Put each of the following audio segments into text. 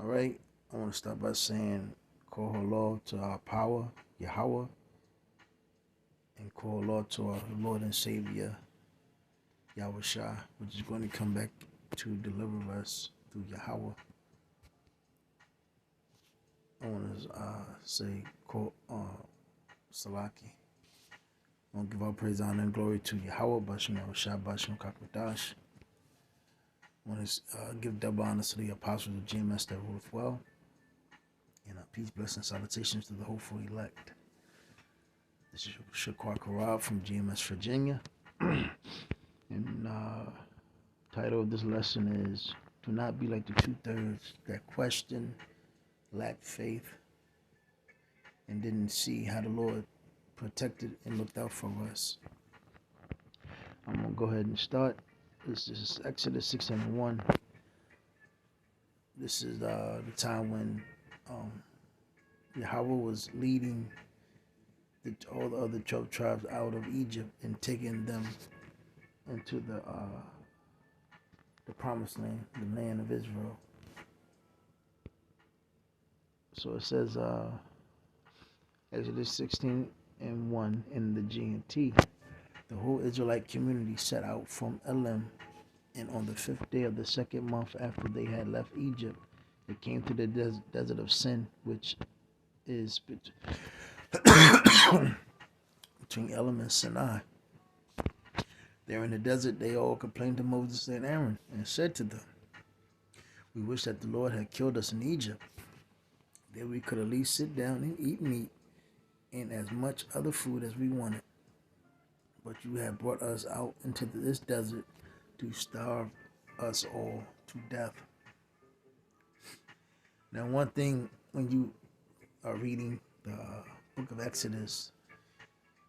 All right, I want to start by saying, call hello to our power, Yahweh, and call hello to our Lord and Savior, Yahweh Shai, which is going to come back to deliver us through Yahweh. I want to say, call Salaki. I want to give all praise, honor, and glory to Yahweh, Bashim Yahweh Shai, Bashim Kakwadash. I want to give double honor to the apostles of GMS that ruleth well. And peace, blessings, salutations to the hopeful elect. This is Shaquar Karab from GMS Virginia. And title of this lesson is Do Not Be Like the Two-Thirds that question, lack faith, and didn't see how the Lord protected and looked out for us. I'm going to go ahead and start. This is Exodus 6:1. This is the time when Yahweh was leading all the other 12 tribes out of Egypt and taking them into the promised land, the land of Israel. So it says Exodus 16:1 in the GNT. The whole Israelite community set out from Elim, and on the 5th day of the 2nd month after they had left Egypt, they came to the desert of Sin, which is between Elim and Sinai. There in the desert, they all complained to Moses and Aaron and said to them, "We wish that the Lord had killed us in Egypt. There we could at least sit down and eat meat and as much other food as we wanted. But you have brought us out into this desert to starve us all to death." Now, one thing, when you are reading the book of Exodus,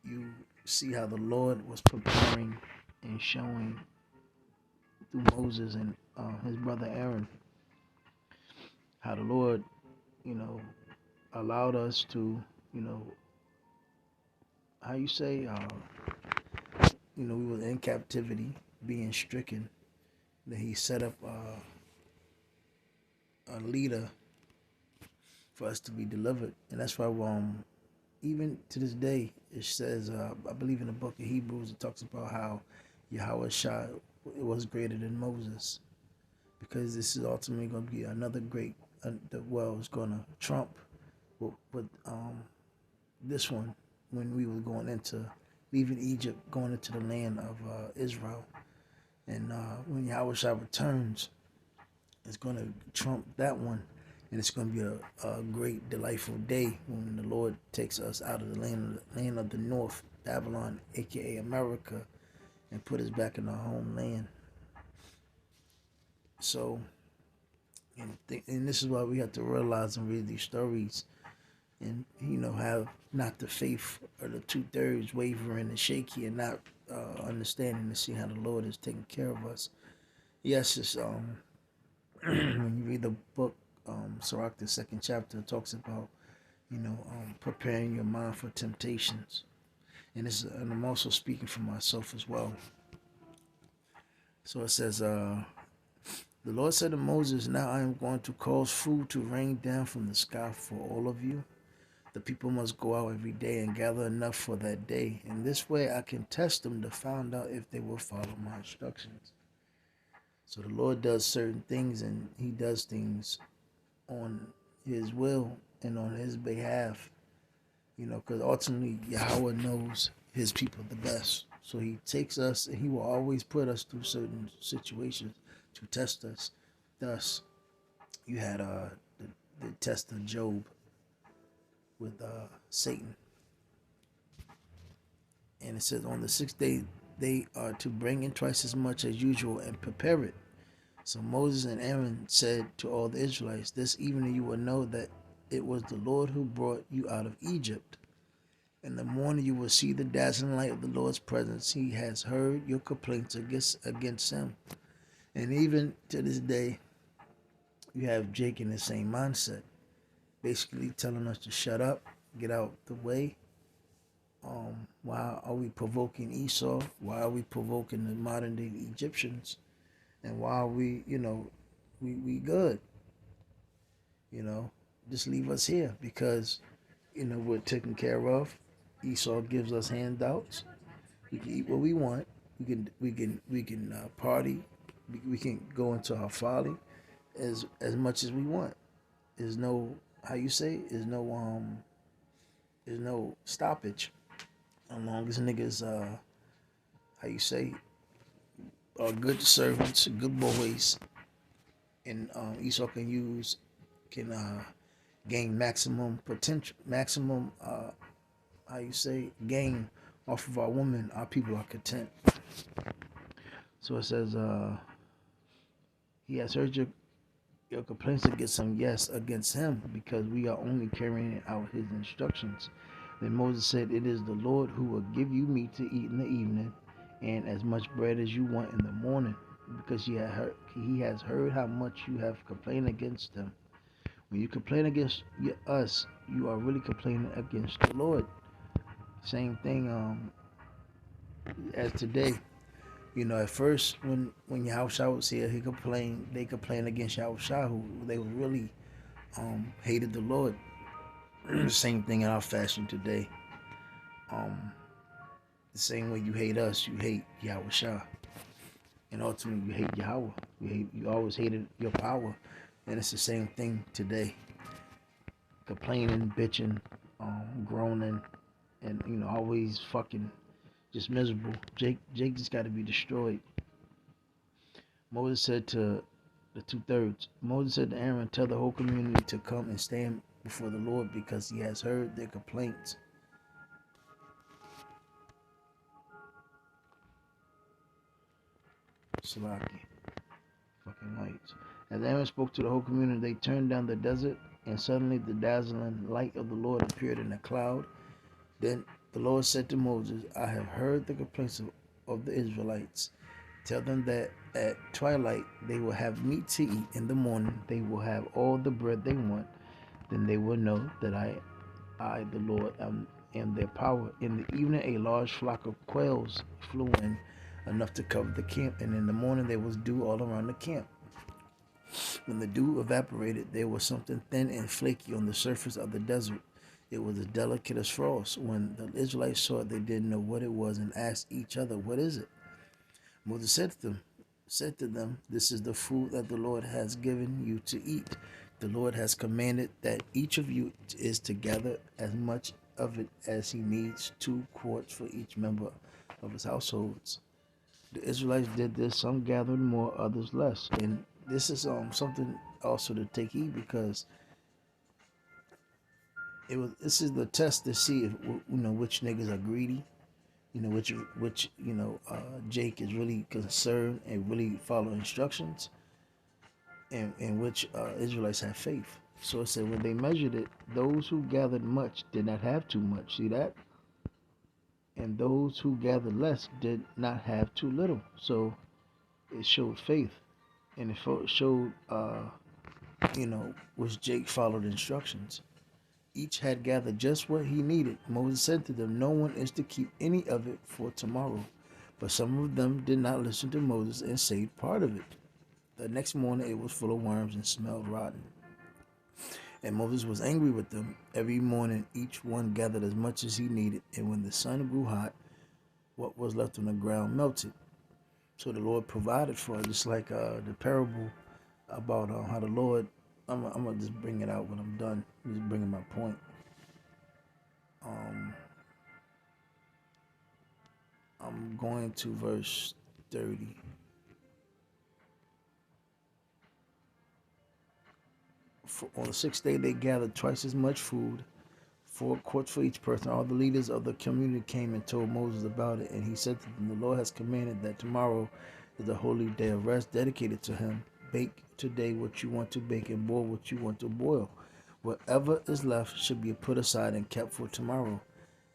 you see how the Lord was preparing and showing through Moses and his brother Aaron how the Lord, allowed us to, how you say, we were in captivity, being stricken, that he set up a leader for us to be delivered. And that's why even to this day, it says, I believe in the book of Hebrews, it talks about how Yahweh Shai was greater than Moses, because this is ultimately going to be another great, the world is going to trump with this one, when we were going into leaving Egypt, going into the land of Israel. And when Yahweh Shai returns, it's going to trump that one. And it's going to be a great, delightful day when the Lord takes us out of the land of the north, Babylon, a.k.a. America, and put us back in our homeland. So, and this is why we have to realize and read these stories and, have not the faith or the two-thirds wavering and shaky and not understanding to see how the Lord is taking care of us. Yes, it's when you read the book, Sirach, the 2nd chapter, it talks about, preparing your mind for temptations. And I'm also speaking for myself as well. So it says, the Lord said to Moses, "Now I am going to cause food to rain down from the sky for all of you. The people must go out every day and gather enough for that day. In this way I can test them to find out if they will follow my instructions." So the Lord does certain things, and he does things on his will and on his behalf, because ultimately Yahweh knows his people the best. So he takes us, and he will always put us through certain situations to test us. Thus, you had the test of Job with Satan. And it says, on the 6th day, they are to bring in twice as much as usual and prepare it. So Moses and Aaron said to all the Israelites, "This evening you will know that it was the Lord who brought you out of Egypt. In the morning you will see the dazzling light of the Lord's presence. He has heard your complaints against him." And even to this day, you have Jake in the same mindset, basically telling us to shut up, get out the way. Why are we provoking Esau? Why are we provoking the modern day Egyptians? And why are we, we good? You know, just leave us here because we're taken care of. Esau gives us handouts. We can eat what we want. We can party. We can go into our folly as much as we want. There's no, how you say, there's no stoppage as long as niggas how you say, are good servants, good boys, and Esau can gain maximum potential, maximum how you say, gain off of our women. Our people are content. So it says, he has heard your complaints against him, yes, against him, because we are only carrying out his instructions. Then Moses said, it is the Lord who will give you meat to eat in the evening, and as much bread as you want in the morning, because he has heard how much you have complained against him. When you complain against us, you are really complaining against the Lord. Same thing as today. At first when Yahushua was here, they complained against Yahushua, who they were really hated the Lord. Same thing in our fashion today. The same way you hate us, you hate Yahushua. And ultimately you hate Yahweh. You always hated your power. And it's the same thing today. Complaining, bitching, groaning, and always fucking just miserable. Jake just got to be destroyed. Moses said to the 2/3. Moses said to Aaron, tell the whole community to come and stand before the Lord because he has heard their complaints. Salaki. Fucking lights. As Aaron spoke to the whole community, they turned down the desert, and suddenly the dazzling light of the Lord appeared in a cloud. Then the Lord said to Moses, I have heard the complaints of the Israelites. Tell them that at twilight they will have meat to eat. In the morning they will have all the bread they want. Then they will know that I the Lord, am their power. In the evening a large flock of quails flew in, enough to cover the camp, and in the morning there was dew all around the camp. When the dew evaporated, there was something thin and flaky on the surface of the desert. It was as delicate as frost. When the Israelites saw it, they didn't know what it was and asked each other, what is it? Moses said to them, this is the food that the Lord has given you to eat. The Lord has commanded that each of you is to gather as much of it as he needs, 2 quarts for each member of his households. The Israelites did this. Some gathered more, others less. And this is something also to take heed, because this is the test to see if which niggas are greedy, which Jake is really concerned and really follow instructions, and which Israelites have faith. So it said when they measured it, those who gathered much did not have too much. See that? And those who gathered less did not have too little. So it showed faith, and it showed which Jake followed instructions. Each had gathered just what he needed. Moses said to them, no one is to keep any of it for tomorrow. But some of them did not listen to Moses and saved part of it. The next morning it was full of worms and smelled rotten. And Moses was angry with them. Every morning each one gathered as much as he needed, and when the sun grew hot, what was left on the ground melted. So the Lord provided for it, just like the parable about how the Lord, I'm going to just bring it out when I'm done. I'm just bringing my point. I'm going to verse 30. On the 6th day, they gathered twice as much food, 4 quarts for each person. All the leaders of the community came and told Moses about it, and he said to them, the Lord has commanded that tomorrow is a holy day of rest dedicated to him. Bake today what you want to bake and boil what you want to boil. Whatever is left should be put aside and kept for tomorrow.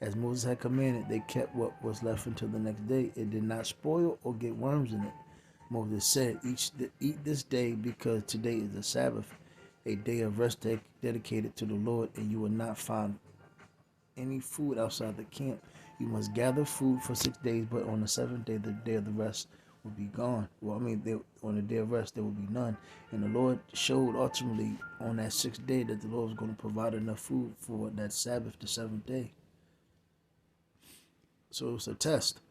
As Moses had commanded, they kept what was left until the next day. It did not spoil or get worms in it. Moses said, eat this day, because today is the Sabbath, a day of rest dedicated to the Lord, and you will not find any food outside the camp. You must gather food for 6 days, but on the 7th day, the day of the rest, would be gone. Well, I mean, on the day of rest, there would be none. And the Lord showed ultimately on that sixth day that the Lord was going to provide enough food for that Sabbath, the seventh day. So it was a test.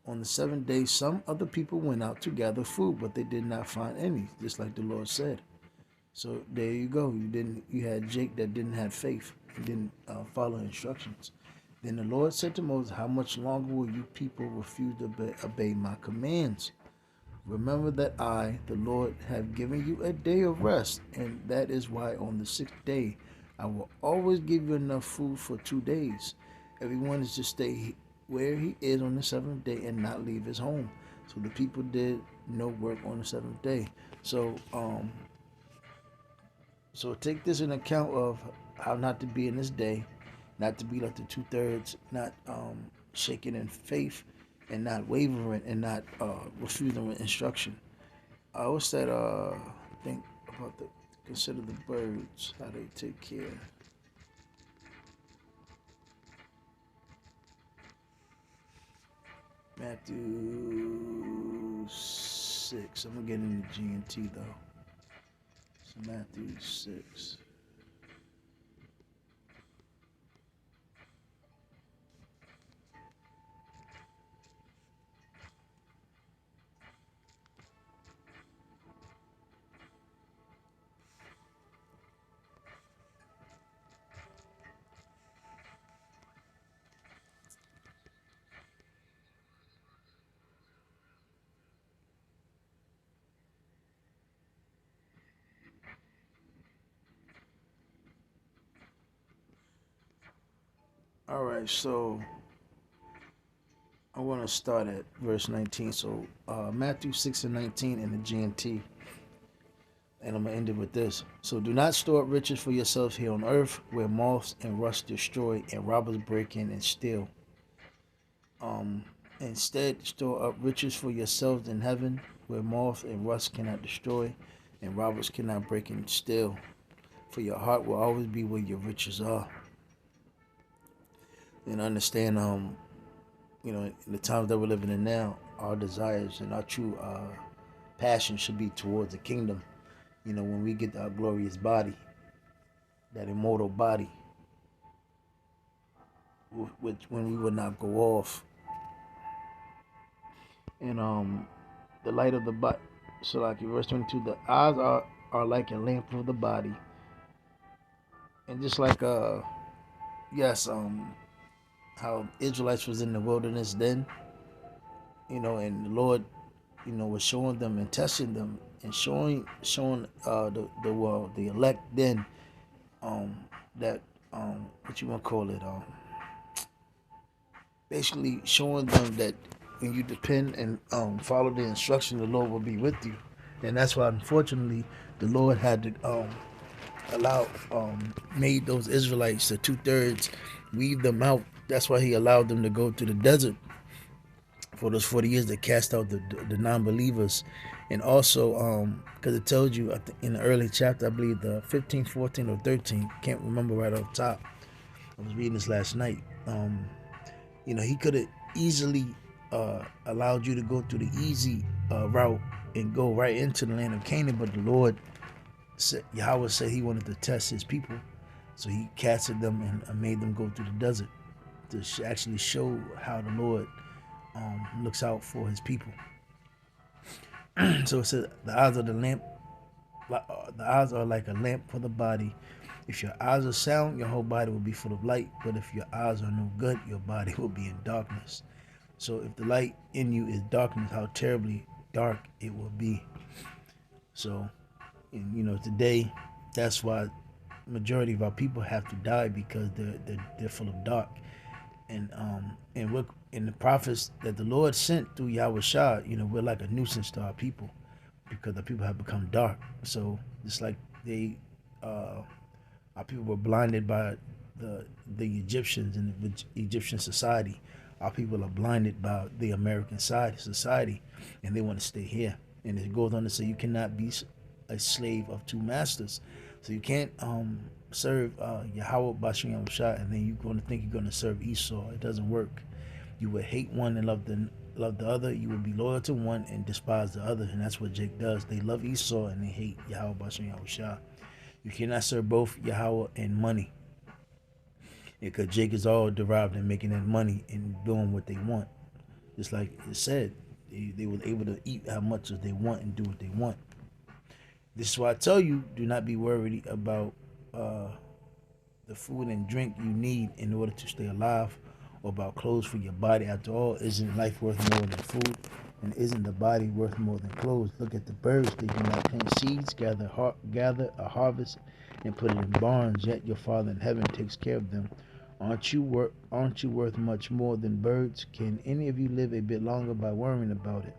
On the seventh day, some other people went out to gather food, but they did not find any, just like the Lord said. So there you go. You had Jake that didn't have faith. He didn't follow instructions. Then the Lord said to Moses, how much longer will you people refuse to obey my commands? Remember that I, the Lord, have given you a day of rest, and that is why on the sixth day I will always give you enough food for 2 days. Everyone is to stay where he is on the seventh day and not leave his home. So the people did no work on the seventh day. So take this in account of how not to be in this day, not to be like the 2/3, not shaking in faith, and not wavering, and not refusing instruction. I always said, think about consider the birds, how they take care. Matthew 6. I'm gonna get into G&T though. So Matthew 6. All right, so I want to start at verse 19. So Matthew 6 and 19 in the G&T. And I'm going to end it with this. So do not store up riches for yourselves here on earth, where moths and rust destroy and robbers break in and steal. Instead, store up riches for yourselves in heaven, where moth and rust cannot destroy and robbers cannot break and steal. For your heart will always be where your riches are. And understand, in the times that we're living in now, our desires and our true passion should be towards the kingdom. When we get our glorious body, that immortal body, which when we will not go off. And the light of the body. So like in verse 22, the eyes are like a lamp of the body. And just like how Israelites was in the wilderness then, and the Lord, was showing them and testing them and showing the world, the elect then, that what you want to call it, basically showing them that when you depend and follow the instruction, the Lord will be with you. And that's why, unfortunately, the Lord had to allow, made those Israelites, the 2/3, weave them out. That's why he allowed them to go to the desert for those 40 years to cast out the non-believers. And also, because it tells you, I think in the early chapter, I believe the 15, 14, or 13, can't remember right off the top. I was reading this last night. He could have easily allowed you to go through the easy route and go right into the land of Canaan, but the Lord said, Yahweh said he wanted to test his people, so he casted them and made them go through the desert to actually show how the Lord looks out for his people. So it says the eyes are like a lamp for the body. If your eyes are sound, your whole body will be full of light. But if your eyes are no good, your body will be in darkness. So if the light in you is darkness, how terribly dark it will be. So, today, that's why majority of our people have to die, because they're full of dark. And the prophets that the Lord sent through Yahweh Shah, we're like a nuisance to our people, because the people have become dark. So it's like our people were blinded by the Egyptians and the Egyptian society. Our people are blinded by the American society, and they want to stay here. And it goes on to say you cannot be a slave of two masters. So you can't serve Yahweh Bashim Shah and then you're going to think you're going to serve Esau. It doesn't work. You would hate one and love love the other, you will be loyal to one and despise the other. And that's what Jake does. They love Esau and they hate Yahweh Bashem Yahushua. You cannot serve both Yahweh and money. Because Jake is all derived in making that money and doing what they want. Just like it said, they were able to eat how much as they want and do what they want. This is why I tell you, do not be worried about the food and drink you need in order to stay alive, or about clothes for your body. After all, isn't life worth more than food? And isn't the body worth more than clothes? Look at the birds. They do not plant seeds, gather a harvest, and put it in barns, yet your Father in heaven takes care of them. Aren't you worth much more than birds? Can any of you live a bit longer by worrying about it?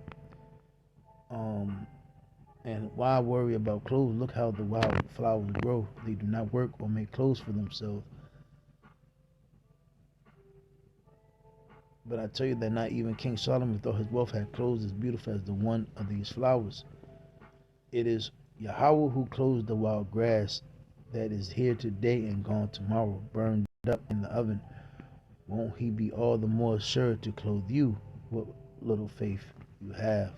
And why worry about clothes? Look how the wild flowers grow. They do not work or make clothes for themselves. But I tell you that not even King Solomon, with all his wealth, had clothes as beautiful as the one of these flowers. It is Yahweh who clothes the wild grass that is here today and gone tomorrow, burned up in the oven. Won't he be all the more sure to clothe you? What little faith you have.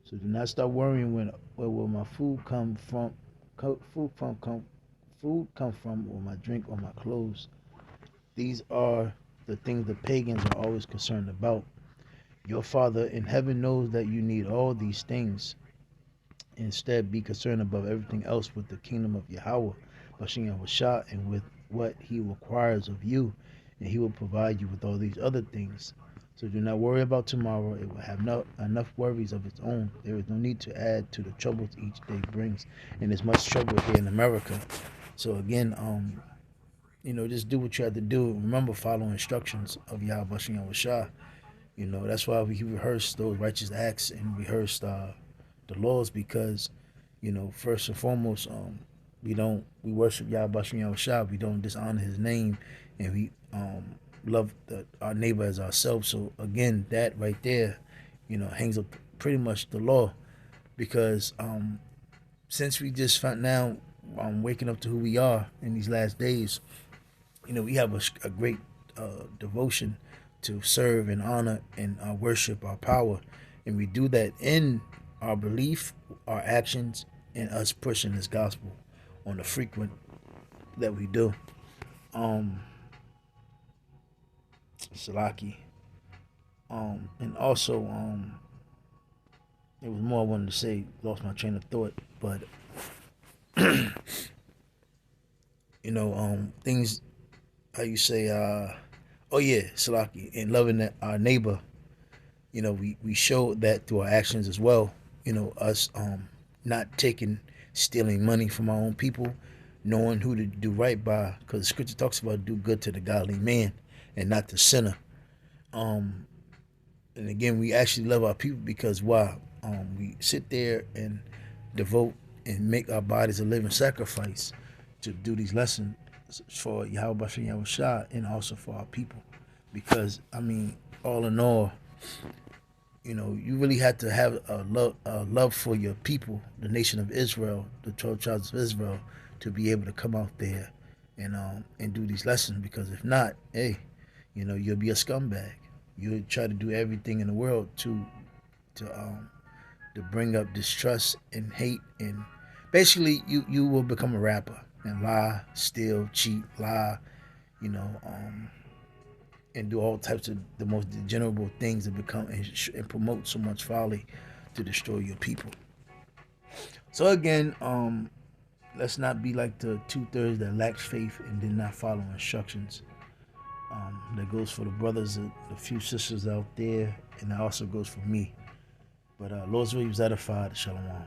So do not start worrying where will my food come from, food come from, or my drink, or my clothes. These are the things the pagans are always concerned about. Your Father in heaven knows that you need all these things. Instead, be concerned above everything else with the kingdom of Yahweh, Bashem Yahushua, and with what He requires of you, and He will provide you with all these other things. So do not worry about tomorrow. It will have enough worries of its own. There is no need to add to the troubles each day brings. And there's much trouble here in America. So again, just do what you have to do. Remember, follow instructions of Yahweh Bashem Yahushua. That's why we rehearse those righteous acts and rehearse the laws, because, first and foremost, we worship Yahweh Bashem Yahushua. We don't dishonor His name, and we love our neighbor as ourselves. So again, that right there, hangs up pretty much the law, because since we just found now waking up to who we are in these last days, we have a great devotion to serve and honor and worship our power, and we do that in our belief, our actions, and us pushing this gospel on the frequent that we do. Salaki. And also, there was more I wanted to say. Lost my train of thought, but things. How you say? Salaki, and loving our neighbor. We show that through our actions as well. Us not stealing money from our own people, knowing who to do right by, because the scripture talks about do good to the godly man and not the sinner. And again, we actually love our people because why? We sit there and devote and make our bodies a living sacrifice to do these lessons for Yahweh Bashem Yahushua and also for our people. Because, all in all, you really have to have a love for your people, the nation of Israel, the 12 tribes of Israel, to be able to come out there and do these lessons. Because if not, you'll be a scumbag. You'll try to do everything in the world to bring up distrust and hate, and basically you will become a rapper and lie, steal, cheat, lie, and do all types of the most degenerate things that become and promote so much folly to destroy your people. So again, let's not be like the 2/3 that lacks faith and did not follow instructions. That goes for the brothers, the few sisters out there, and that also goes for me. But Lord's will, he was edified. Shalom.